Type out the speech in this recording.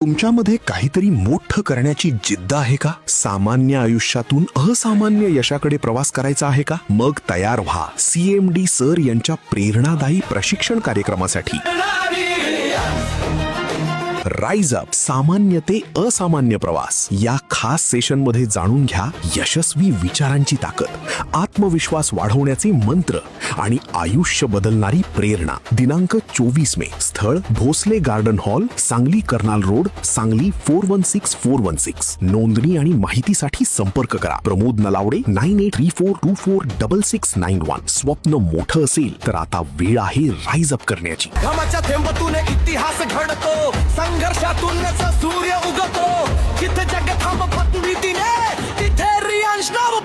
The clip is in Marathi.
तुमच्यामध्ये काहीतरी मोठं करण्याची जिद्द आहे का? सामान्य आयुष्यातून असामान्य यशाकडे प्रवास करायचा आहे का? मग तयार व्हा CMD सर यांच्या प्रेरणादायी प्रशिक्षण कार्यक्रमासाठी। राइज अप, सामान्य ते असामान्य प्रवास या खास सेशन मध्ये जाणून घ्या यशस्वी विचारांची ताकद, आत्मविश्वास वाढवण्याचे मंत्र आणि आयुष्य बदलणारी प्रेरणा। दिनांक 24 मे, स्थळ Bhosale garden hall, Sangli Karnal road, Sangli 416416। नोंदणी आणि माहितीसाठी संपर्क करा प्रमोद नलावडे 9834246691। स्वप्न मोठं असेल तर आता वेळ आहे राइज अप करण्याची। घामाच्या थेंबातून इतिहास घडतो, संघर्षातून सूर्य उगवतो, जिथे जग थांबत नीतीने तिथे रियांश नाव